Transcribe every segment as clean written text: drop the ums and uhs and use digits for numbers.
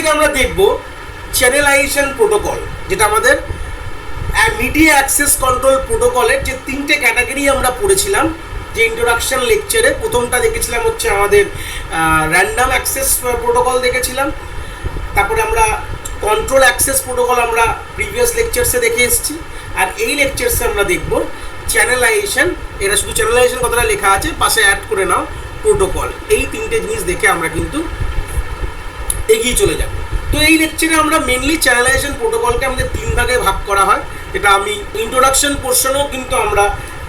লেকচারে আমরা দেখব চ্যানেলাইজেশন প্রোটোকল, যেটা আমাদের মিডিয়া অ্যাক্সেস কন্ট্রোল প্রোটোকলের যে তিনটে ক্যাটাগরি আমরা পড়েছিলাম যে ইন্ট্রোডাকশন লেকচারে। প্রথমটা দেখেছিলাম হচ্ছে আমাদের র্যান্ডাম অ্যাক্সেস প্রোটোকল দেখেছিলাম, তারপরে আমরা কন্ট্রোল অ্যাক্সেস প্রোটোকল আমরা প্রিভিয়াস লেকচারসে দেখে এসেছি, আর এই লেকচারসে আমরা দেখব চ্যানেলাইজেশন। এরা শুধু চ্যানেলাইজেশন কথাটা লেখা আছে, পাশে অ্যাড করে নাও প্রোটোকল। এই তিনটে জিনিস দেখে আমরা কিন্তু এগিয়ে চলে যাব। তো এই লেকচারে আমরা মেনলি চ্যানেলাইজেশন প্রোটোকলকে আমাদের তিন ভাগে ভাগ করা হয়, যেটা আমি ইন্ট্রোডাকশন পোর্শনেও কিন্তু আমরা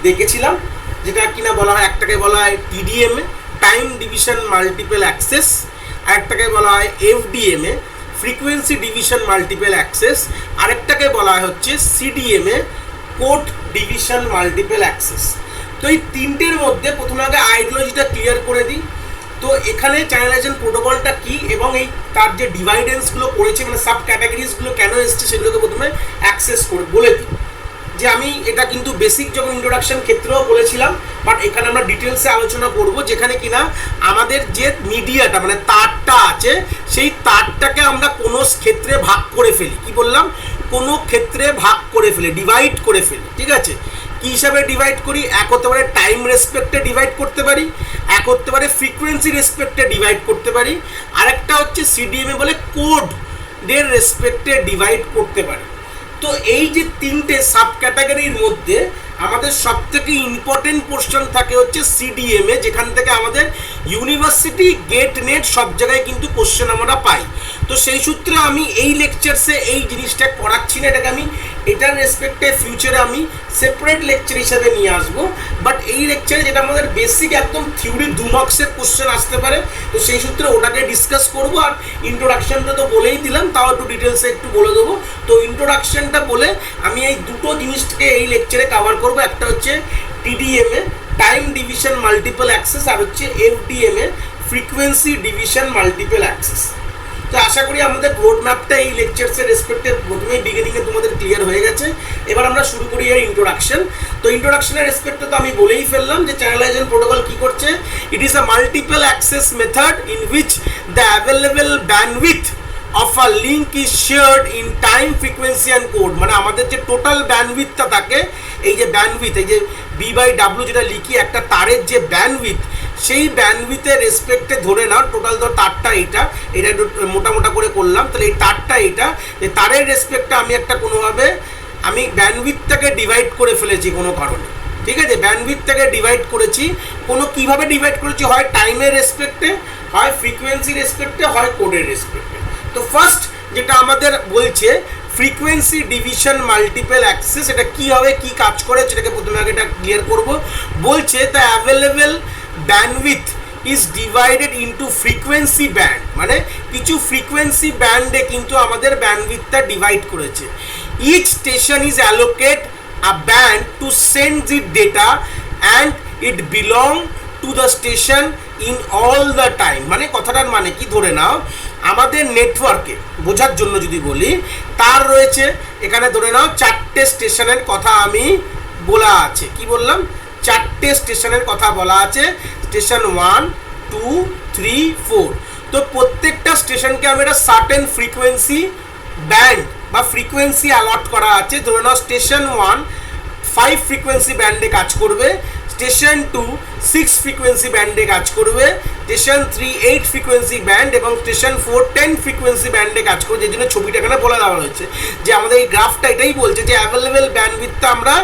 দেখেছিলাম, যেটা কিনা বলা হয়, একটাকে বলা হয় TDMA, time division multiple access, আরেকটাকে বলা হয় FDMA, frequency division multiple access, আরেকটাকে বলা হয় হচ্ছে CDMA, code division multiple access. তো এই তিনটের মধ্যে প্রথমে আগে আইডিওলজিটা ক্লিয়ার করে দিই। তো এখানে চ্যানেলাইজেশন প্রোটোকলটা কি এবং এই তার যে ডিভাইডেন্সগুলো করেছে, মানে সাব ক্যাটাগরিজগুলো কেন এসছে, সেগুলোকে প্রথমে অ্যাক্সেস করে বলে দিই। যে আমি এটা কিন্তু বেসিক যখন ইন্ট্রোডাকশন ক্ষেত্রেও বলেছিলাম, বাট এখানে আমরা ডিটেলসে আলোচনা করব, যেখানে কিনা আমাদের যে মিডিয়াটা মানে তারটা আছে, সেই তারটাকে আমরা কোনো ক্ষেত্রে ভাগ করে ফেলি। কি বললাম? কোনো ক্ষেত্রে ভাগ করে ফেলি, ডিভাইড করে ফেলি। ঠিক আছে, কী হিসাবে ডিভাইড করি? এক হতে পারে টাইম রেসপেক্টে ডিভাইড করতে পারি, এক হতে পারে ফ্রিকোয়েন্সি রেসপেক্টে ডিভাইড করতে পারি, আরেকটা হচ্ছে সিডিএমএ বলে কোডের রেসপেক্টে ডিভাইড করতে পারি। তো এই যে তিনটে সাব ক্যাটাগরির মধ্যে আমাদের সবথেকে ইম্পর্টেন্ট পোর্শন থাকে হচ্ছে সিডিএমএ, যেখান থেকে আমাদের ইউনিভার্সিটি, গেট, নেট সব জায়গায় কিন্তু কোশ্চেন আমরা পাই। তো সেই সূত্রে আমি এই লেকচারসে এই জিনিসটা করাচ্ছি না, এটাকে আমি এটার রেসপেক্টে ফিউচারে আমি সেপারেট লেকচার হিসাবে নিয়ে আসবো। বাট এই লেকচারে যেটা আমাদের বেসিক একদম থিওরি 2 মার্কসের কোশ্চেন আসতে পারে, তো সেই সূত্রে ওটাকে ডিসকাস করবো। আর ইন্ট্রোডাকশনটা তো বলেই দিলাম, তাও একটু ডিটেলসে একটু বলে দেবো। তো ইন্ট্রোডাকশনটা বলে আমি এই দুটো জিনিসকে এই লেকচারে কভার করবো। একটা হচ্ছে TDMA, time division multiple access, আর হচ্ছে FDMA, frequency division multiple access. তো আশা করি আমাদের রোড ম্যাপটা এই লেকচারসের রেসপেক্টে প্রথমেই বিগিনিংয়ে তোমাদের ক্লিয়ার হয়ে গেছে। এবার আমরা শুরু করি এর ইন্ট্রোডাকশন। তো ইন্ট্রোডাকশনের রেসপেক্টে তো আমি বলেই ফেললাম যে চ্যানেলাইজেশন প্রোটোকল কী করছে। It is a multiple access method in which the available bandwidth of a link is shared in time, frequency and code. মানে আমাদের যে টোটাল ব্যান্ডউইথটা থাকে, এই যে ব্যান্ডউইথ, এই যে B/W যেটা লিখি, একটা তারের যে ব্যান্ডউইথ, সেই ব্যান্ডউইথের রেসপেক্টে ধরে নাও টোটাল ধর তারটা এটা মোটা করে করলাম, তাহলে এই তারটা এটা, এই তারের রেসপেক্টে আমি একটা কোনোভাবে আমি ব্যান্ডউইথটাকে ডিভাইড করে ফেলেছি কোনো কারণে। ঠিক আছে, ব্যান্ডউইথটাকে ডিভাইড করেছি কীভাবে ডিভাইড করেছি? হয় টাইমের রেসপেক্টে, হয় ফ্রিকোয়েন্সি রেসপেক্টে, হয় কোডের রেসপেক্টে। তো ফার্স্ট যেটা আমাদের বলছে ফ্রিকোয়েন্সি ডিভিশন মাল্টিপল অ্যাক্সেস, এটা কী হবে, কী কাজ করে, সেটাকে প্রথমে আগে এটা ক্লিয়ার করব। বলছে the available bandwidth is divided into frequency band, মানে কিছু ফ্রিকোয়েন্সি ব্যান্ডে কিন্তু আমাদের ব্যান্ডউইথটা ডিভাইড করেছে। Each station is allocate a band to send the data and it belong to the station in all the time. মানে কথাটার মানে কি, ধরে নাও আমাদের নেটওয়ার্কে বোঝার জন্য যদি বলি, তার রয়েছে এখানে ধরে নাও 4টে স্টেশনের কথা আমি বলা আছে। কি বললাম? 4টে স্টেশনের কথা বলা আছে, স্টেশন 1, 2, 3, 4। তো প্রত্যেকটা স্টেশনকে আমি একটা সার্টেন ফ্রিকোয়েন্সি ব্যান্ড বা ফ্রিকোয়েন্সি অ্যালট করা আছে। ধরে নাও স্টেশন 1 5 ফ্রিকোয়েন্সি ব্যান্ডে কাজ করবে, স্টেশন 2 6 ফ্রিকোয়েন্সি ব্যান্ডে কাজ করবে, স্টেশন 3 8 ফ্রিকোয়েন্সি ব্যান্ড এবং স্টেশন 4 10 ফ্রিকোয়েন্সি ব্যান্ডে কাজ করবে। যে জন্য ছবিটা এখানে বলে দেওয়া হয়েছে যে আমাদের এই গ্রাফটা এটাই বলছে যে অ্যাভেলেবেল ব্যান্ডউইথটা আমরা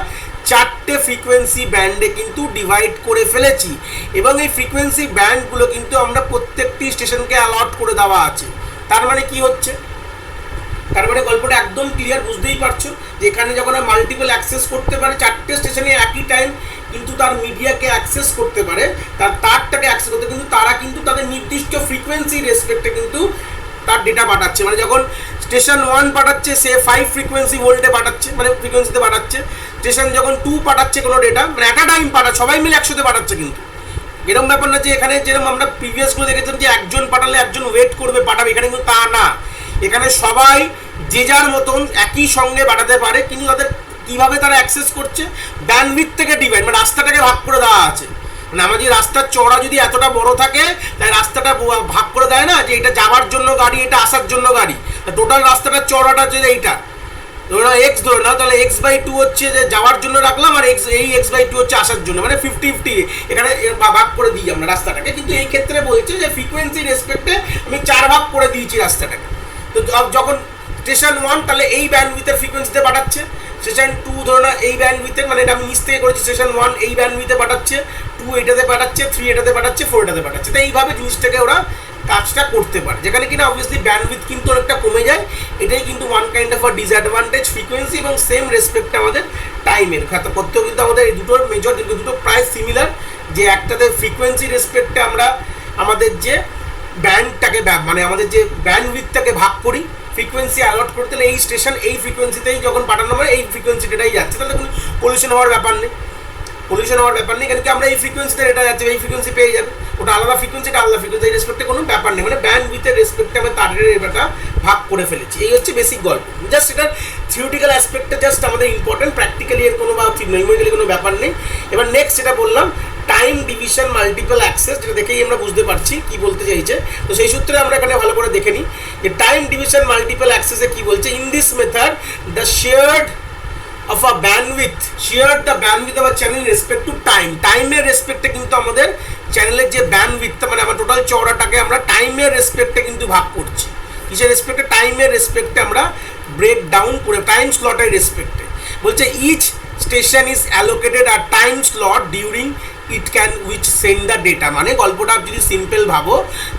4টে ফ্রিকোয়েন্সি ব্যান্ডে কিন্তু ডিভাইড করে ফেলেছি, এবং এই ফ্রিকোয়েন্সি ব্যান্ডগুলো কিন্তু আমরা প্রত্যেকটি স্টেশনকে অ্যালট করে দেওয়া আছে। তার মানে কি হচ্ছে? তার মানে গল্পটা একদম ক্লিয়ার, বুঝতেই পারছো যে এখানে যখন মাল্টিপল অ্যাক্সেস করতে পারে 4টে স্টেশনে একই টাইম, কিন্তু তার মিডিয়াকে অ্যাক্সেস করতে পারে, তার তারটাকে অ্যাক্সেস করতে, কিন্তু তারা কিন্তু তাদের নির্দিষ্ট ফ্রিকোয়েন্সি রেসপেক্টে কিন্তু তার ডেটা পাঠাচ্ছে। মানে যখন স্টেশন 1 পাঠাচ্ছে, সে 5 ফ্রিকোয়েন্সি ভোল্টে পাঠাচ্ছে, মানে ফ্রিকোয়েন্সিতে পাঠাচ্ছে। স্টেশন যখন 2 পাঠাচ্ছে কোনো ডেটা, মানে একটা টাইম সবাই মিলে একসাথে পাঠাচ্ছে। কিন্তু এরকম ব্যাপার না যে এখানে যেরকম আমরা প্রিভিয়াসগুলো দেখেছিলাম যে একজন পাঠালে একজন ওয়েট করবে পাঠাবে, এখানে কিন্তু তা না। এখানে সবাই যে যার মতন একই সঙ্গে পাঠাতে পারে, কিন্তু তাদের কীভাবে তারা অ্যাক্সেস করছে? ব্যান্ডউইথ থেকে ডিভাইড, মানে রাস্তাটাকে ভাগ করে দেওয়া আছে। মানে আমাদের রাস্তার চওড়া যদি এতটা বড় থাকে, তাই রাস্তাটা ভাগ করে দেয় না যে এটা যাওয়ার জন্য গাড়ি, এটা আসার জন্য গাড়ি। টোটাল রাস্তাটার চওড়াটা যদি এইটা ধরে নাও এক্স ধরে নাও, তাহলে x/2 হচ্ছে যে যাওয়ার জন্য রাখলাম, আর এই x/2 হচ্ছে আসার জন্য, মানে 50-50 এখানে ভাগ করে দিই আমরা রাস্তাটাকে। কিন্তু এই ক্ষেত্রে বলছে যে ফ্রিকোয়েন্সি রেসপেক্টে আমি 4 ভাগ করে দিয়েছি রাস্তাটাকে। তো যখন স্টেশন 1 তাহলে এই ব্যান্ডউইথের ফ্রিকোয়েন্সিতে পাঠাচ্ছে, স্টেশন 2 ধরো না এই ব্যান্ডউইথের, মানে এটা আমি নিচ থেকে করেছি, স্টেশন 1 এই ব্যান্ডউইথে পাঠাচ্ছে, 2 এটাতে পাঠাচ্ছে, 3 এটাতে পাঠাচ্ছে, 4 এটাতে পাঠাচ্ছে। তো এইভাবে জিনিসটাকে ওরা কাজটা করতে পারে, যেখানে কিনা অবভিয়াসলি ব্যান্ডউইথ কিন্তু অনেকটা কমে যায়। এটাই কিন্তু one kind of a disadvantage frequency এবং সেম রেসপেক্ট আমাদের টাইমের খাতা করতেও কিন্তু আমাদের এই দুটোর মেজর, দুটো প্রায় সিমিলার। যে একটাতে ফ্রিকোয়েন্সি রেসপেক্টে আমরা আমাদের যে ব্যান্ডটাকে মানে আমাদের যে ব্যান্ডউইথটাকে ভাগ করি, ফ্রিকোয়েন্সি অ্যালট করতে হলে এই স্টেশন এই ফ্রিকোয়েন্সিতেই যখন পাঠানো হয় এই ফ্রিকোয়েন্সিটাই যাচ্ছে, তাহলে কোনো পলিউশন হওয়ার ব্যাপার নেই, কারণ কি আমরা এই ফ্রিকোয়েন্সিতে এটা যাচ্ছে, এই ফ্রিকোয়েন্সি পেয়ে যাবে, ওটা আলাদা ফ্রিকোয়েন্সি, এটা আলাদা ফ্রিকোয়েন্সি, এই রেসপেক্টে কোনো ব্যাপার নেই। মানে ব্যান্ডউইথের রেসপেক্টে আমরা তারের এটা ভাগ করে ফেলেছি। এই হচ্ছে বেসিক গল্প। জাস্ট এটার থিওরিটিক্যাল অ্যাসপেক্টটা জাস্ট আমাদের ইম্পর্টেন্ট, প্র্যাকটিক্যালি এর কোনো বা নিউমেরিক্যালি কোনো ব্যাপার নেই। এবার নেক্সট যেটা বললাম টাইম ডিভিশন মাল্টিপল অ্যাক্সেস, যেটা দেখেই আমরা বুঝতে পারছি কি বলতে চাইছে। তো সেই সূত্রে আমরা এখানে ভালো করে দেখে নিই যে টাইম ডিভিশন মাল্টিপল অ্যাক্সেসে কি বলছে। In this method the shared of a bandwidth, shared the bandwidth of a channel in respect to time. টাইমের রেসপেক্টে কিন্তু আমাদের চ্যানেলের যে ব্যান্ডউইথ, মানে আমার টোটাল চওড়াটাকে আমরা টাইমের রেসপেক্টে কিন্তু ভাগ করছি। কিসের রেসপেক্টে? টাইমের রেসপেক্টে আমরা ব্রেক ডাউন করে, টাইম স্লটের রেসপেক্টে। বলছে ইচ স্টেশন ইজ অ্যালোকেটেড আর time slot during it can which send the data. মানে গল্পটা যদি সিম্পল ভাবো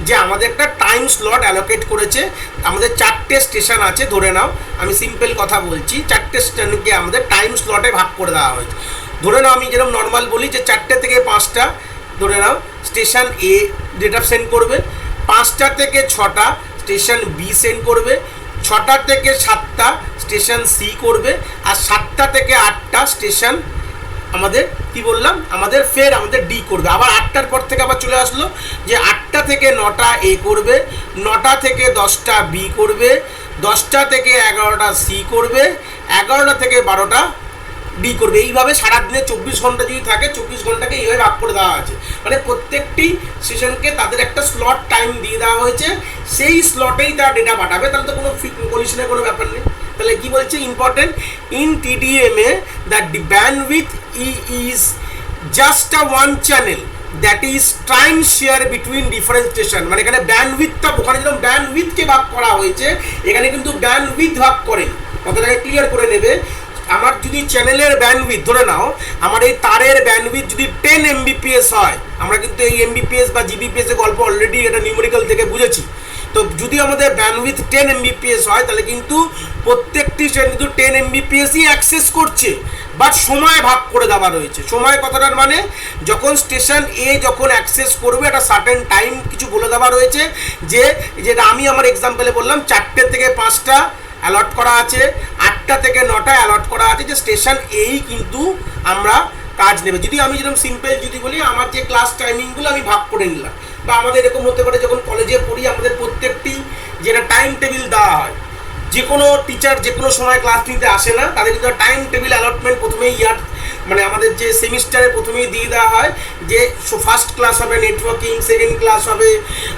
যে আমাদের একটা টাইম স্লট অ্যালোকেট করেছে, আমাদের 4টে স্টেশন আছে ধরে নাও, আমি সিম্পল কথা বলছি, 4টে স্টেশনকে আমাদের টাইম স্লটে ভাগ করে দেওয়া হয়েছে। ধরে নাও আমি যেরকম নর্মাল বলি যে 4টে থেকে 5টা ধরে নাও স্টেশন এ ডেটা সেন্ড করবে, 5টা থেকে 6টা স্টেশন বি সেন্ড করবে, 6টা থেকে 7টা স্টেশন সি করবে, আর 7টা থেকে 8টা স্টেশন আমাদের কি বললাম আমাদের ডি করবে। আবার 8টার পর থেকে আবার চলে আসলো যে 8টা থেকে 9টা এ করবে, 9টা থেকে 10টা বি করবে, 10টা থেকে 11টা সি করবে, 11টা থেকে 12টা ডি করবে। এইভাবে সারাদিনে 24 ঘন্টা যদি থাকে, 24 ঘন্টাকে এইভাবে ভাগ করে দেওয়া আছে। মানে প্রত্যেকটি সেশনকে তাদের একটা স্লট টাইম দিয়ে দেওয়া হয়েছে, সেই স্লটেই তারা ডেটা পাঠাবে। তাহলে তো কোনো কলিশনের কোনো ব্যাপার নেই। তাহলে কি বলছে important, in টিডিএমএ that the bandwidth is just a one channel that is time share between different station. মানে এখানে ব্যান্ডউইথটা, ওখানে যেরকম ব্যান্ডউইথকে ভাগ করা হয়েছে এখানে কিন্তু ব্যান্ডউইথ ভাগ করে, কথাটাকে ক্লিয়ার করে নেবে। আমার যদি চ্যানেলের ব্যান্ডউইথ ধরে নাও, আমার এই তারের ব্যান্ডউইথ যদি 10 Mbps হয়, আমরা কিন্তু এই Mbps বা GBps এর গল্প অলরেডি এটা নিউমেরিক্যাল থেকে বুঝেছি। তো যদি আমাদের ব্যান্ডউইথ 10 Mbps হয় তাহলে কিন্তু প্রত্যেকটি স্টেশন কিন্তু 10 Mbpsই অ্যাক্সেস করছে, বাট সময় ভাগ করে দেওয়া রয়েছে। সময় কথাটার মানে যখন স্টেশন এ যখন অ্যাক্সেস করবে একটা সার্টেন টাইম কিছু বলে দেওয়া রয়েছে, যে যেটা আমি আমার এক্সাম্পলে বললাম 4টে থেকে 5টা অ্যালট করা আছে, 8টা থেকে 9টা অ্যালট করা আছে, যে স্টেশন এই কিন্তু আমরা কাজ নেবে। যদি আমি যেরকম সিম্পল যদি বলি, আমার যে ক্লাস টাইমিংগুলো আমি ভাগ করে নিলাম, বা আমাদের এরকম হতে পারে যখন কলেজে পড়ি আমাদের প্রত্যেকটি যেটা টাইম টেবিল দেওয়া হয়, যে কোনো টিচার যে কোনো সময় ক্লাস নিতে আসে না, তাদের কিন্তু টাইম টেবিল অ্যালটমেন্ট প্রথমেই মানে আমাদের যে সেমিস্টারে প্রথমেই দিয়ে দেওয়া হয়, যে ফার্স্ট ক্লাস হবে নেটওয়ার্কিং, সেকেন্ড ক্লাস হবে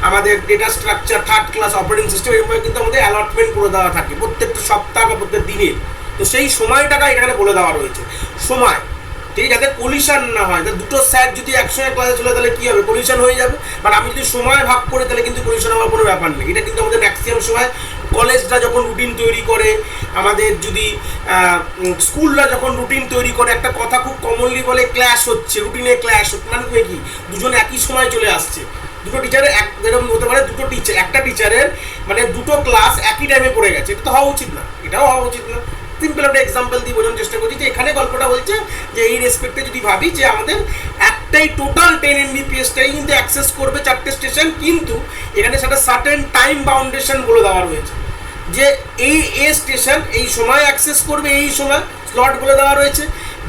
আমাদের data structure, third class operating system, এরকম কিন্তু আমাদের অ্যালটমেন্ট করে দেওয়া থাকে প্রত্যেকটা সপ্তাহ বা প্রত্যেক দিনের। তো সেই সময়টাকে এখানে বলে দেওয়া রয়েছে সময়, ঠিক আছে, যাতে কলিশন না হয়। দুটো স্যার যদি একসঙ্গে ক্লাসে চলে তাহলে কী হবে, কলিশন হয়ে যাবে। বাট আমি যদি সময় ভাগ করি তাহলে কিন্তু কলিশন হওয়ার কোনো ব্যাপার নেই। এটা কিন্তু আমাদের ম্যাক্সিমাম সময় কলেজরা যখন রুটিন তৈরি করে, আমাদের যদি স্কুলরা যখন রুটিন তৈরি করে, একটা কথা খুব কমনলি বলে ক্ল্যাশ হচ্ছে, রুটিনে ক্ল্যাশ হচ্ছে। মানে কি দুজন একই সময় চলে আসছে, দুটো টিচারের যেরকম হতে পারে দুটো টিচার, একটা টিচারের মানে দুটো ক্লাস একই টাইমে পড়ে গেছে, এটা তো হওয়া উচিত না, এটাও হওয়া উচিত না। সিম্পল একটা এক্সাম্পল দিয়ে বোঝানোর চেষ্টা করছি যে এখানে গল্পটা বলছে যে এই রেসপেক্টে যদি ভাবি যে আমাদের একটাই টোটাল 10 Mbpsটাই কিন্তু অ্যাক্সেস করবে 4টে স্টেশন, কিন্তু এখানে সেটা সার্টেন টাইম বাউন্ডেশন বলে দেওয়া রয়েছে, যে এই এ স্টেশন এই সময় অ্যাক্সেস করবে, এই সময় স্লট বলে দেওয়া রয়েছে,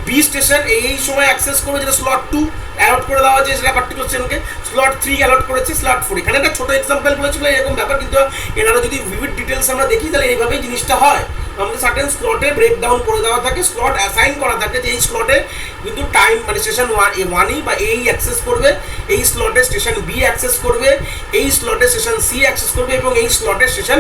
বি স্টেশন এই সময় অ্যাক্সেস করবে, যেটা স্লট 2 অ্যালট করে দেওয়া হয়েছে সেটা পার্টিকুলার স্টেশনকে, স্লট 3 অ্যালট করেছে, স্লট 4। এখানে একটা ছোটো এক্সাম্পল বলেছিল এরকম ব্যাপার, কিন্তু এনারা যদি ভিভিড ডিটেলস আমরা দেখি তাহলে এইভাবেই জিনিসটা হয়। আমাদের সার্টেন স্লটে ব্রেকডাউন করে দেওয়া থাকে, স্লট অ্যাসাইন করা থাকে যে এই স্লটে কিন্তু টাইম মানে স্টেশন ওয়ানই বা এই অ্যাক্সেস করবে, এই স্লটে স্টেশন বি অ্যাক্সেস করবে, এই স্লটে স্টেশন সি অ্যাক্সেস করবে এবং এই স্লটে স্টেশন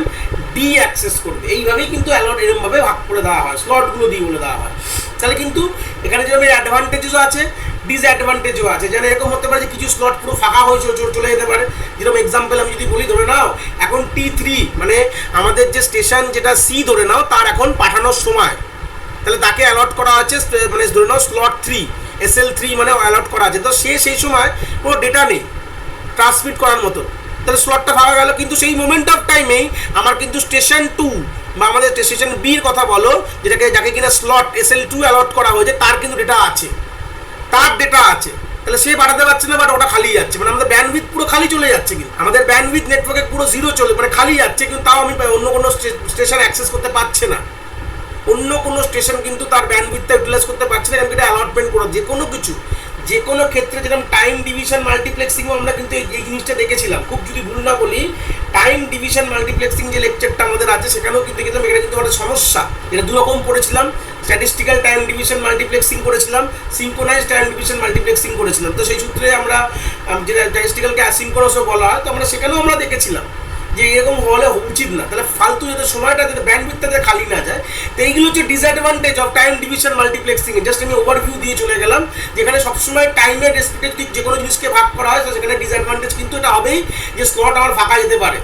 ডি অ্যাক্সেস করবে। এইভাবেই কিন্তু অ্যালট এরমভাবে ভাগ করে দেওয়া হয়, স্লটগুলো দিয়ে বলে দেওয়া হয়। তাহলে কিন্তু এখানে যেরকম অ্যাডভান্টেজও আছে, ডিসঅ্যাডভান্টেজও আছে। যেন এরকম হতে পারে যে কিছু স্লট পুরো ফাঁকা হয়ে চলে যেতে পারে। যেরকম এক্সাম্পল আমি যদি বলি, ধরে নাও এখন T3 মানে আমাদের যে স্টেশন যেটা সি ধরে নাও তার এখন পাঠানোর সময়, তাহলে তাকে অ্যালট করা আছে মানে ধরে নাও স্লট 3 SL3 মানে অ্যালট করা আছে। তো সেই সময় কোনো ডেটা নেই ট্রান্সমিট করার মতো, তাহলে স্লটটা ফাঁকা গেল। কিন্তু সেই মোমেন্ট অফ টাইমেই আমার কিন্তু স্টেশন 2 বা আমাদের স্টেশন বির কথা বলো, যাকে কিনা স্লট SL2 অ্যালট করা হয়েছে, তার কিন্তু ডেটা আছে, তার ডেটা আছে। তাহলে সে পাঠাতে পারছে না, বাট ওটা খালি যাচ্ছে, মানে আমাদের ব্যান্ডউইথ পুরো খালি চলে যাচ্ছে। কিন্তু আমাদের ব্যান্ডউইথ নেটওয়ার্কে পুরো জিরো চলে, মানে খালি যাচ্ছে, কিন্তু তাও আমি অন্য কোনো স্টেশন অ্যাক্সেস করতে পারছে না, অন্য কোনো স্টেশন কিন্তু তার ব্যান্ডউইথটা ইউটিলাইজ করতে পারছে না। কারণ এটা অ্যালটমেন্ট করা যে কোনো কিছু, যে কোনো ক্ষেত্রে যেরকম টাইম ডিভিশন মাল্টিপ্লেক্সিংও আমরা কিন্তু এই জিনিসটা দেখেছিলাম। খুব যদি ভুল না বলি, টাইম ডিভিশন মাল্টিপ্লেক্সিং যে লেকচারটা আমাদের আছে সেখানেও কিন্তু দেখেছিলাম এখানে কিন্তু একটা সমস্যা। এটা দুরকম পড়েছিলাম, স্ট্যাটিস্টিক্যাল টাইম ডিভিশন মাল্টিপ্লেক্সিং করেছিলাম, সিঙ্ক্রোনাইজ টাইম ডিভিশন মাল্টিপ্লেক্সিং করেছিলাম। তো সেই সূত্রে আমরা যেটা স্ট্যাটিস্টিক্যালকে অ্যাসিঙ্ক্রোনাসও বলা হয়, তো আমরা সেখানেও আমরা দেখেছিলাম যে এরকম হলে উচিত না। তাহলে ফালতু যাতে সময়টা যাতে ব্যান্ডউইথটাতে খালি না যায়। তো এইগুলো হচ্ছে disadvantage of time division multiplexing. Just আমি ওভারভিউ দিয়ে চলে গেলাম, যেখানে সবসময় টাইমের রেসপেক্টে যদি যে কোনো জিনিসকে ভাগ করা হয়, তো সেখানে ডিসঅ্যাডভান্টেজ কিন্তু এটা হবেই যে স্লট আমার ফাঁকা যেতে পারে।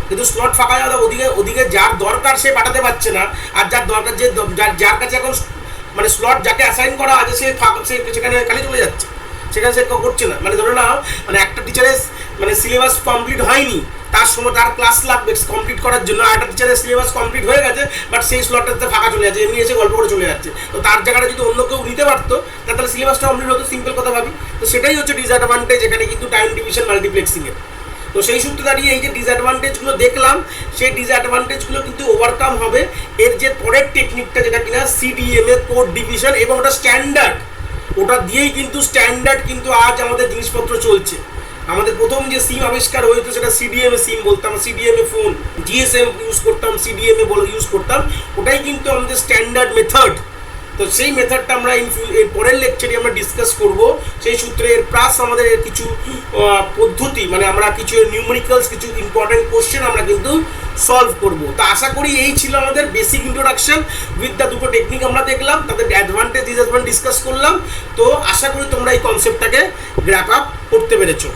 কিন্তু স্লট ফাঁকা যাওয়া ওদিকে যার দরকার সে পাঠাতে পারছে না, আর যার দরকার যার কাছে এখন মানে স্লট যাকে অ্যাসাইন করা আছে সে সেখানে খালি চলে যাচ্ছে, সেখানে সে করছে না। মানে ধরে নাও মানে একটা টিচারের মানে সিলেবাস কমপ্লিট হয়নি, তার সময় তার ক্লাস লাগবে কমপ্লিট করার জন্য, আর একটা টিচারের সিলেবাস কমপ্লিট হয়ে গেছে, বাট সেই স্লটটাতে ফাঁকা চলে যাচ্ছে, এমনি এসে গল্প করে চলে যাচ্ছে। তো তার জায়গাটা যদি অন্য কেউ নিতে পারতো তাহলে সিলেবাসটা কমপ্লিট হতো, সিম্পল কথা ভাবি। তো সেটাই হচ্ছে ডিসঅ্যাডভান্টেজ এখানে কিন্তু টাইম ডিভিশন মাল্টিপ্লেক্সিংয়ের। তো সেই সূত্রে দাঁড়িয়ে এই যে ডিসঅ্যাডভান্টেজগুলো দেখলাম, সেই ডিসঅ্যাডভান্টেজগুলো কিন্তু ওভারকাম হবে এর যে পরের টেকনিকটা, যেটা কিনা CDMA কোড ডিভিশন, এবং ওটা স্ট্যান্ডার্ড, ওটা দিয়েই কিন্তু স্ট্যান্ডার্ড কিন্তু আজ আমাদের জিনিসপত্র চলছে। আমাদের প্রথম যে সিম আবিষ্কার হয়েছে সেটা CDMA সিম বলতাম, CDMA ফোন, GSM ইউজ করতাম, CDMA বলে ইউজ করতাম, ওটাই কিন্তু আমাদের স্ট্যান্ডার্ড মেথড। তো সেই মেথডটা আমরা এর পরের লেকচারে আমরা ডিসকাস করব। সেই সূত্রে এর প্লাস আমাদের কিছু পদ্ধতি, মানে আমরা কিছু নিউমেরিক্যালস, কিছু ইম্পর্টেন্ট কোশ্চেন আমরা কিন্তু সলভ করব। তো আশা করি এই ছিল আমাদের বেসিক ইন্ট্রোডাকশন উইথ দ্য দুটো টেকনিক আমরা দেখলাম, তাদের অ্যাডভান্টেজ ডিসঅ্যাডভান্টেজ ডিসকাস করলাম। তো আশা করি তোমরা এই কনসেপ্টটাকে গ্র্যাপ আপ করতে পেরেছো।